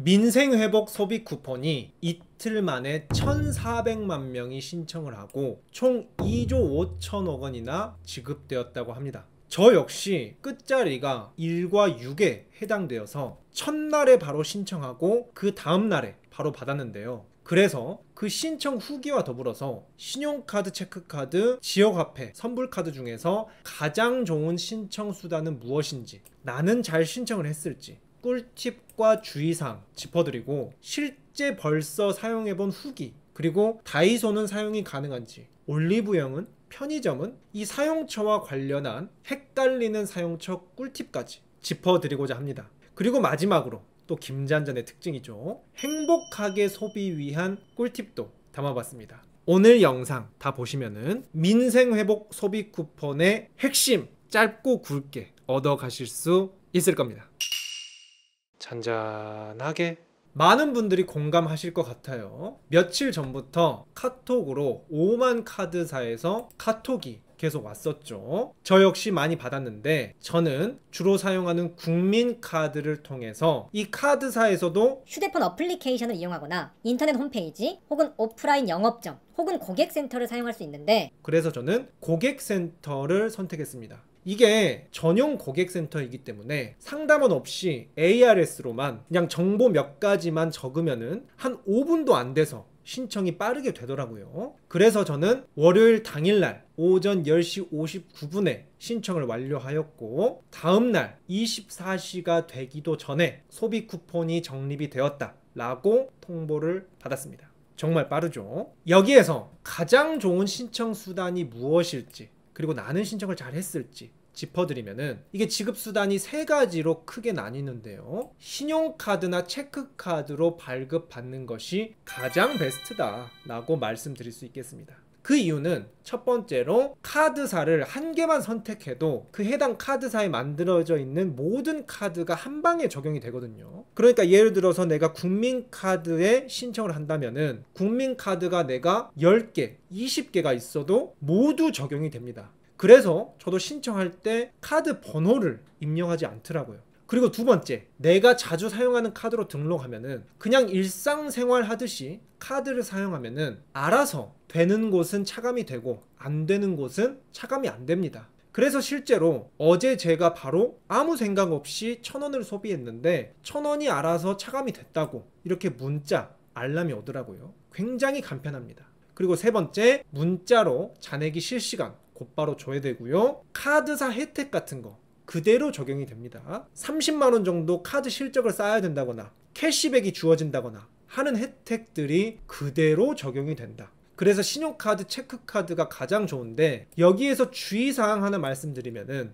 민생회복 소비 쿠폰이 이틀 만에 1,400만 명이 신청을 하고 총 2조 5천억 원이나 지급되었다고 합니다. 저 역시 끝자리가 1과 6에 해당되어서 첫날에 바로 신청하고 그 다음날에 바로 받았는데요. 그래서 그 신청 후기와 더불어서 신용카드, 체크카드, 지역화폐, 선불카드 중에서 가장 좋은 신청 수단은 무엇인지, 나는 잘 신청을 했을지 꿀팁과 주의사항 짚어드리고, 실제 벌써 사용해본 후기, 그리고 다이소는 사용이 가능한지, 올리브영은, 편의점은, 이 사용처와 관련한 헷갈리는 사용처 꿀팁까지 짚어드리고자 합니다. 그리고 마지막으로 또 김잔잔의 특징이죠. 행복하게 소비 위한 꿀팁도 담아봤습니다. 오늘 영상 다 보시면은 민생회복 소비 쿠폰의 핵심 짧고 굵게 얻어가실 수 있을 겁니다. 잔잔하게 많은 분들이 공감하실 것 같아요. 며칠 전부터 카톡으로 오만 카드사에서 카톡이 계속 왔었죠. 저 역시 많이 받았는데, 저는 주로 사용하는 국민카드를 통해서 이 카드사에서도 휴대폰 어플리케이션을 이용하거나 인터넷 홈페이지 혹은 오프라인 영업점 혹은 고객센터를 사용할 수 있는데, 그래서 저는 고객센터를 선택했습니다. 이게 전용 고객센터이기 때문에 상담원 없이 ARS로만 그냥 정보 몇 가지만 적으면은 한 5분도 안 돼서 신청이 빠르게 되더라고요. 그래서 저는 월요일 당일날 오전 10시 59분에 신청을 완료하였고, 다음날 24시가 되기도 전에 소비 쿠폰이 적립이 되었다 라고 통보를 받았습니다. 정말 빠르죠. 여기에서 가장 좋은 신청 수단이 무엇일지, 그리고 나는 신청을 잘 했을지 짚어드리면은, 이게 지급수단이 세 가지로 크게 나뉘는데요. 신용카드나 체크카드로 발급받는 것이 가장 베스트다 라고 말씀드릴 수 있겠습니다. 그 이유는 첫 번째로 카드사를 한 개만 선택해도 그 해당 카드사에 만들어져 있는 모든 카드가 한 방에 적용이 되거든요. 그러니까 예를 들어서 내가 국민카드에 신청을 한다면은 국민카드가 내가 10개, 20개가 있어도 모두 적용이 됩니다. 그래서 저도 신청할 때 카드 번호를 입력하지 않더라고요. 그리고 두 번째, 내가 자주 사용하는 카드로 등록하면은 그냥 일상생활 하듯이 카드를 사용하면은 알아서 되는 곳은 차감이 되고 안 되는 곳은 차감이 안 됩니다. 그래서 실제로 어제 제가 바로 아무 생각 없이 1,000원을 소비했는데 1,000원이 알아서 차감이 됐다고 이렇게 문자, 알람이 오더라고요. 굉장히 간편합니다. 그리고 세 번째, 문자로 잔액이 실시간 곧바로 줘야 되고요. 카드사 혜택 같은 거 그대로 적용이 됩니다. 30만원 정도 카드 실적을 쌓아야 된다거나 캐시백이 주어진다거나 하는 혜택들이 그대로 적용이 된다. 그래서 신용카드, 체크카드가 가장 좋은데, 여기에서 주의사항 하나 말씀드리면은,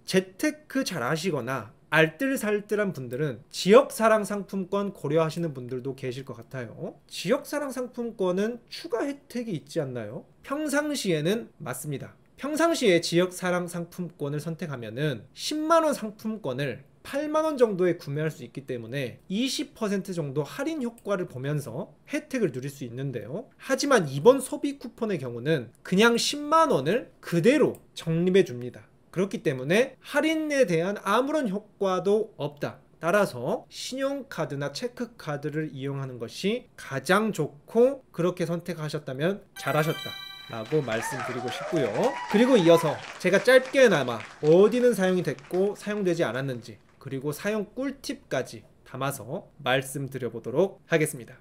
재테크 잘 하시거나 알뜰살뜰한 분들은 지역사랑 상품권 고려하시는 분들도 계실 것 같아요. 지역사랑 상품권은 추가 혜택이 있지 않나요? 평상시에는 맞습니다. 평상시에 지역사랑 상품권을 선택하면은 10만원 상품권을 8만원 정도에 구매할 수 있기 때문에 20% 정도 할인 효과를 보면서 혜택을 누릴 수 있는데요. 하지만 이번 소비 쿠폰의 경우는 그냥 10만원을 그대로 적립해 줍니다. 그렇기 때문에 할인에 대한 아무런 효과도 없다. 따라서 신용카드나 체크카드를 이용하는 것이 가장 좋고, 그렇게 선택하셨다면 잘하셨다 라고 말씀드리고 싶고요. 그리고 이어서 제가 짧게나마 어디는 사용이 됐고 사용되지 않았는지, 그리고 사용 꿀팁까지 담아서 말씀드려 보도록 하겠습니다.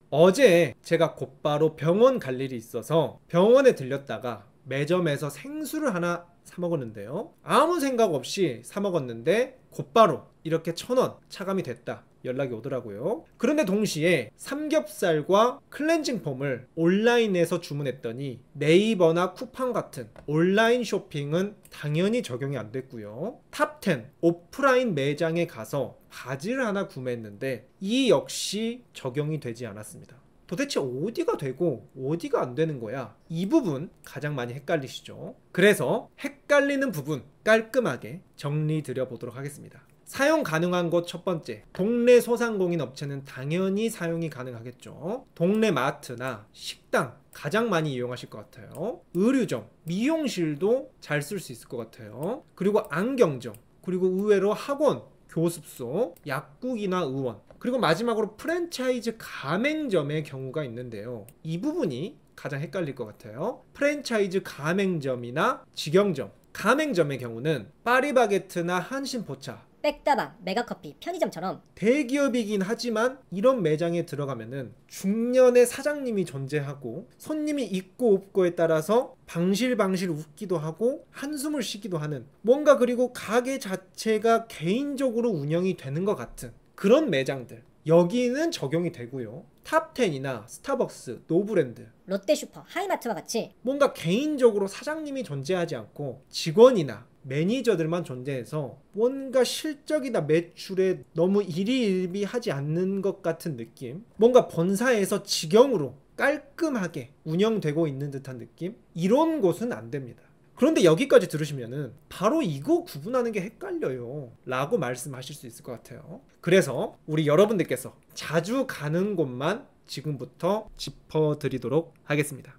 어제 제가 곧바로 병원 갈 일이 있어서 병원에 들렸다가 매점에서 생수를 하나 사 먹었는데요. 아무 생각 없이 사 먹었는데 곧바로 이렇게 1,000원 차감이 됐다 연락이 오더라고요. 그런데 동시에 삼겹살과 클렌징 폼을 온라인에서 주문했더니 네이버나 쿠팡 같은 온라인 쇼핑은 당연히 적용이 안 됐고요. 탑10 오프라인 매장에 가서 바지를 하나 구매했는데 이 역시 적용이 되지 않았습니다. 도대체 어디가 되고 어디가 안 되는 거야? 이 부분 가장 많이 헷갈리시죠? 그래서 헷갈리는 부분 깔끔하게 정리 드려 보도록 하겠습니다. 사용 가능한 곳 첫 번째, 동네 소상공인 업체는 당연히 사용이 가능하겠죠. 동네 마트나 식당 가장 많이 이용하실 것 같아요. 의류점, 미용실도 잘 쓸 수 있을 것 같아요. 그리고 안경점, 그리고 의외로 학원, 교습소, 약국이나 의원, 그리고 마지막으로 프랜차이즈 가맹점의 경우가 있는데요. 이 부분이 가장 헷갈릴 것 같아요. 프랜차이즈 가맹점이나 직영점, 가맹점의 경우는 파리바게트나 한신포차, 백다방, 메가커피, 편의점처럼 대기업이긴 하지만 이런 매장에 들어가면은 중년의 사장님이 존재하고 손님이 있고 없고에 따라서 방실방실 웃기도 하고 한숨을 쉬기도 하는, 뭔가 그리고 가게 자체가 개인적으로 운영이 되는 것 같은 그런 매장들, 여기는 적용이 되고요. 탑10이나 스타벅스, 노브랜드, 롯데슈퍼, 하이마트와 같이 뭔가 개인적으로 사장님이 존재하지 않고 직원이나 매니저들만 존재해서 뭔가 실적이나 매출에 너무 일희일비하지 않는 것 같은 느낌, 뭔가 본사에서 직영으로 깔끔하게 운영되고 있는 듯한 느낌, 이런 곳은 안 됩니다. 그런데 여기까지 들으시면은 바로 이거 구분하는 게 헷갈려요 라고 말씀하실 수 있을 것 같아요. 그래서 우리 여러분들께서 자주 가는 곳만 지금부터 짚어드리도록 하겠습니다.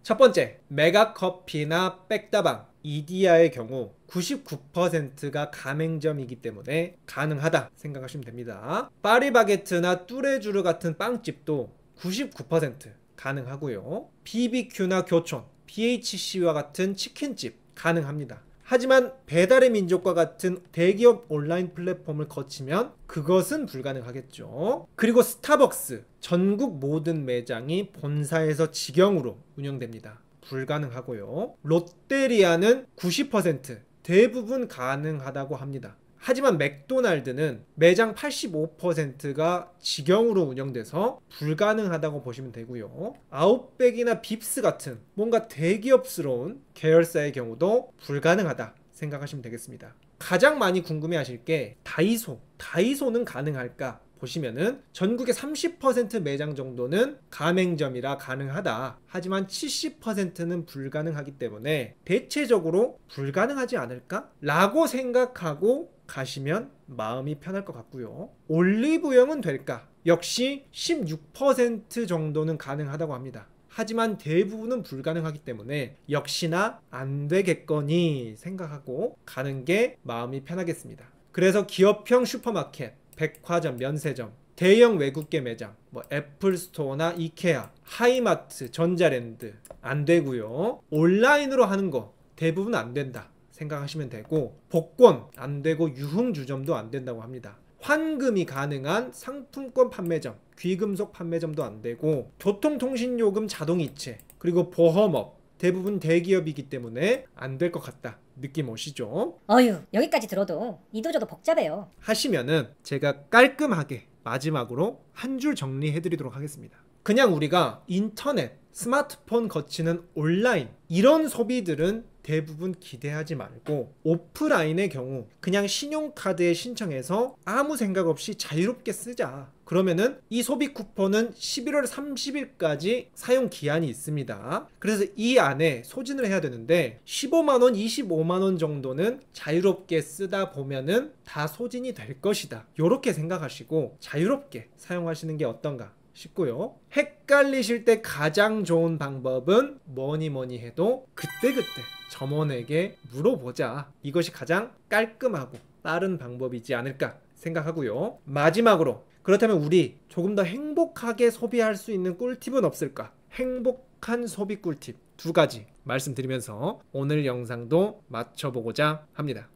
첫 번째, 메가커피나 백다방, 이디야의 경우 99%가 가맹점이기 때문에 가능하다 생각하시면 됩니다. 파리바게트나 뚜레쥬르 같은 빵집도 99% 가능하고요. BBQ나 교촌, BHC와 같은 치킨집 가능합니다. 하지만 배달의 민족과 같은 대기업 온라인 플랫폼을 거치면 그것은 불가능하겠죠. 그리고 스타벅스, 전국 모든 매장이 본사에서 직영으로 운영됩니다. 불가능하고요. 롯데리아는 90% 대부분 가능하다고 합니다. 하지만 맥도날드는 매장 85%가 직영으로 운영돼서 불가능하다고 보시면 되고요. 아웃백이나 빕스 같은 뭔가 대기업스러운 계열사의 경우도 불가능하다 생각하시면 되겠습니다. 가장 많이 궁금해하실 게 다이소는 가능할까 보시면은 전국의 30% 매장 정도는 가맹점이라 가능하다. 하지만 70%는 불가능하기 때문에 대체적으로 불가능하지 않을까? 라고 생각하고 가시면 마음이 편할 것 같고요. 올리브영은 될까? 역시 16% 정도는 가능하다고 합니다. 하지만 대부분은 불가능하기 때문에 역시나 안 되겠거니 생각하고 가는 게 마음이 편하겠습니다. 그래서 기업형 슈퍼마켓, 백화점, 면세점, 대형 외국계 매장, 애플스토어나 이케아, 하이마트, 전자랜드 안 되고요. 온라인으로 하는 거 대부분 안 된다 생각하시면 되고, 복권 안 되고 유흥주점도 안 된다고 합니다. 환금이 가능한 상품권 판매점, 귀금속 판매점도 안 되고, 교통통신요금 자동이체, 그리고 보험업 대부분 대기업이기 때문에 안 될 것 같다 느낌 오시죠? 어휴, 여기까지 들어도 이도저도 복잡해요. 하시면은 제가 깔끔하게 마지막으로 한 줄 정리해 드리도록 하겠습니다. 그냥 우리가 인터넷, 스마트폰 거치는 온라인, 이런 소비들은 대부분 기대하지 말고 오프라인의 경우 그냥 신용카드에 신청해서 아무 생각 없이 자유롭게 쓰자. 그러면은 이 소비 쿠폰은 11월 30일까지 사용 기한이 있습니다. 그래서 이 안에 소진을 해야 되는데 15만원, 25만원 정도는 자유롭게 쓰다 보면은 다 소진이 될 것이다. 이렇게 생각하시고 자유롭게 사용하시는 게 어떤가 싶고요. 헷갈리실 때 가장 좋은 방법은 뭐니 해도 그때그때 점원에게 물어보자. 이것이 가장 깔끔하고 빠른 방법이지 않을까 생각하고요. 마지막으로, 그렇다면 우리 조금 더 행복하게 소비할 수 있는 꿀팁은 없을까? 행복한 소비 꿀팁 2가지 말씀드리면서 오늘 영상도 마쳐보고자 합니다.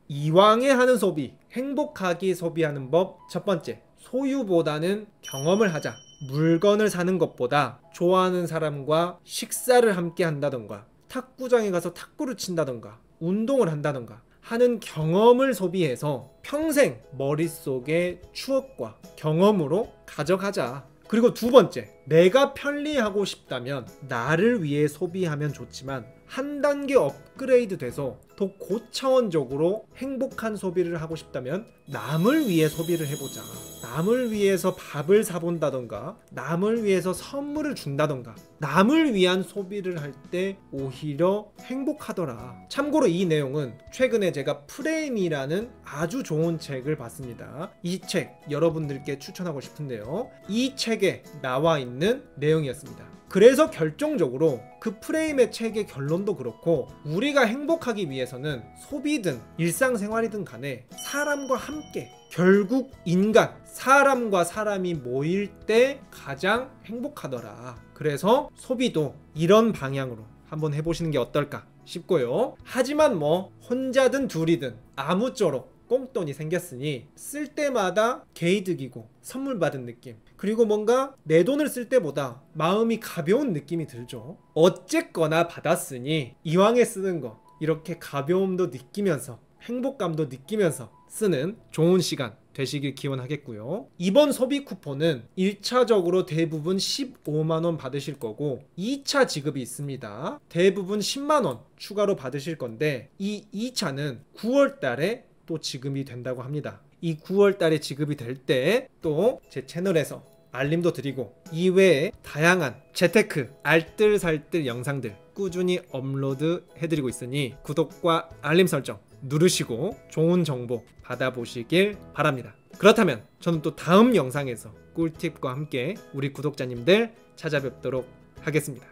이왕에 하는 소비, 행복하게 소비하는 법. 첫 번째, 소유보다는 경험을 하자. 물건을 사는 것보다 좋아하는 사람과 식사를 함께 한다던가, 탁구장에 가서 탁구를 친다던가, 운동을 한다던가 하는 경험을 소비해서 평생 머릿속에 추억과 경험으로 가져가자. 그리고 2번째, 내가 편리하고 싶다면 나를 위해 소비하면 좋지만 한 단계 업그레이드 돼서 더 고차원적으로 행복한 소비를 하고 싶다면 남을 위해 소비를 해보자. 남을 위해서 밥을 사본다던가, 남을 위해서 선물을 준다던가, 남을 위한 소비를 할 때 오히려 행복하더라. 참고로 이 내용은 최근에 제가 프레임이라는 아주 좋은 책을 봤습니다. 이 책 여러분들께 추천하고 싶은데요. 이 책에 나와 있는 있는 내용이었습니다. 그래서 결정적으로 그 프레임의 책의 결론도 그렇고 우리가 행복하기 위해서는 소비든 일상생활이든 간에 사람과 함께, 결국 인간, 사람과 사람이 모일 때 가장 행복하더라. 그래서 소비도 이런 방향으로 한번 해보시는 게 어떨까 싶고요. 하지만 뭐 혼자든 둘이든 아무쪼록 꽁돈이 생겼으니 쓸 때마다 개이득이고 선물 받은 느낌, 그리고 뭔가 내 돈을 쓸 때보다 마음이 가벼운 느낌이 들죠. 어쨌거나 받았으니 이왕에 쓰는 거 이렇게 가벼움도 느끼면서 행복감도 느끼면서 쓰는 좋은 시간 되시길 기원하겠고요. 이번 소비 쿠폰은 1차적으로 대부분 15만원 받으실 거고 2차 지급이 있습니다. 대부분 10만원 추가로 받으실 건데 이 2차는 9월 달에 또 지급이 된다고 합니다. 이 9월 달에 지급이 될 때 또 제 채널에서 알림도 드리고 이외에 다양한 재테크 알뜰살뜰 영상들 꾸준히 업로드 해드리고 있으니 구독과 알림 설정 누르시고 좋은 정보 받아보시길 바랍니다. 그렇다면 저는 또 다음 영상에서 꿀팁과 함께 우리 구독자님들 찾아뵙도록 하겠습니다.